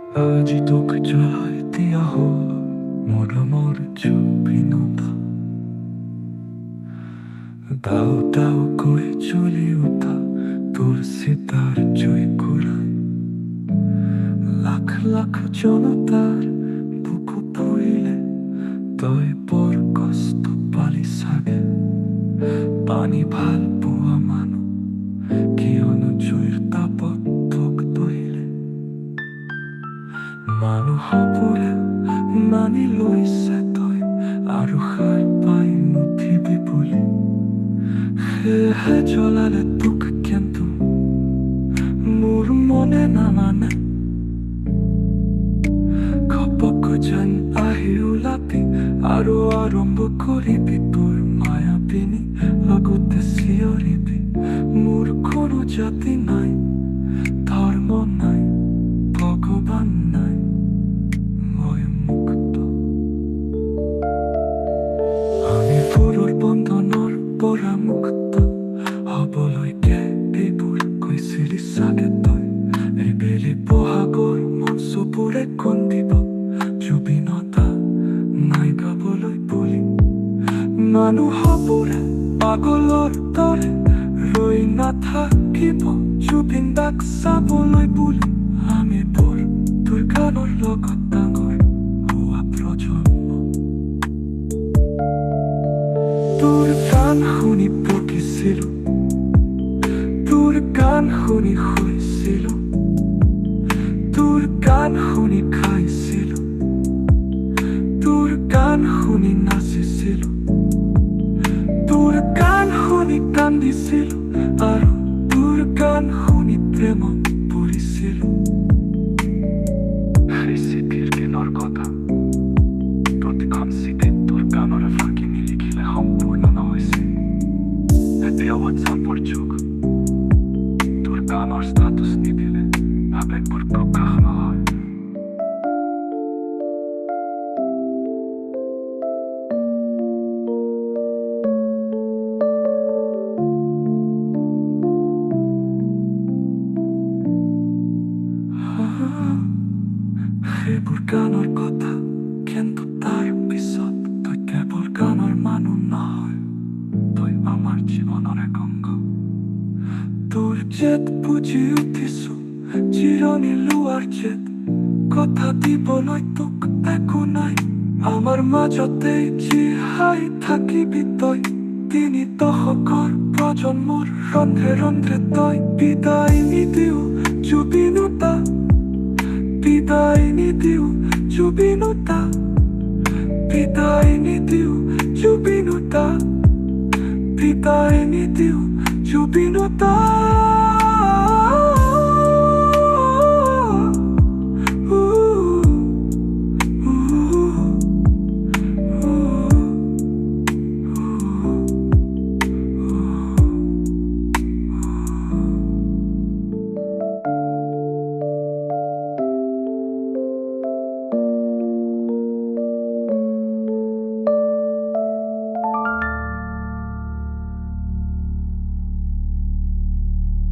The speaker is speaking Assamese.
আজি তোক জ্বলাই দিয়া হ'ল মৰমৰ জুবিনতা দাও দাও কৈ জ্বলি উঠা তোৰ চিতাৰ জয়কুৰাই লাখ লাখ জনতাৰ বুকু পুৰিলে তই বৰ কষ্ট পালি চাগে পানী ভাল পোৱা মানুহ কিয়নো জুইৰ তাপত তোক ধৰিলে মানুহবোৰে মানি লৈছে তই আৰু সাৰ পাই নুঠিবি বুলি সেয়েহে জ্বলালে তোক কিন্তু মোৰ মনে নামানে ঘপকৈ যেন আহি ওলাবি আৰু আৰম্ভ কৰিবি তোৰ মায়াবিনী আগতে চিঞৰিবি মোৰ কোনো জাতি নাই ধৰ্ম নাই ভগৱান নাই মই মুক্ত আমি পুৰুৰ বন্ধনৰ পৰা মুক্ত হবলৈকে এইবোৰ কৈছিলি চাগে তই এইবেলি বহাগৰ মঞ্চবোৰে কন্দিব জুবিনতা নাই গাবলৈ বুলি মানুহবোৰে পাগলৰ দৰে ৰৈ নাথাকিব জুবিন দাক চাবলৈ বুলি আমি বোৰ তোৰ গানৰ লগত ডাঙৰ হোৱা প্ৰজন্ম তোৰ গান শুনি পকিছিলো তোৰ গান শুনি শুইছিলো তোৰ গান শুনি খাইছিলো তোৰ গান শুনি নাচিছিলো তোৰ গান শুনি কান্দিছিলো আৰু তোৰ গান শুনি প্ৰেমত পৰিছিলো সেই চিঠিৰ দিনৰ কথা প্ৰতিখন চিঠিত তোৰ গানৰে ফাঁকি নিলিখিলে সম্পূৰ্ণ নহৈছিল এতিয়া হোৱাটছআপৰ যুগ তোৰ গানৰ ষ্টাটাছ নিদিলে আবেগবোৰ প্ৰকাশ নহয় সেইবোৰ গানৰ কথা কিন্তু তাৰ পিছত তই কেৱল গানৰ মানুহ নহয় তই আমাৰ জীৱনৰ এক অংগ তোৰ জেদ বুজি উঠিছো জিৰণি লোৱাৰ জেদ কথা দিবলৈ তোক একো নাই আমাৰ মাজতেই জীয়াই থাকিবি তই তিনি দশকৰ প্ৰজন্মৰ ৰন্ধ্ৰে ৰন্ধ্ৰে তই বিদায় নিদিও জুবিনতা বিদায় নিদিও জুবিনতা বিদায় নিদিও জুবিনতা বিদায় নিদিও জুবিনতা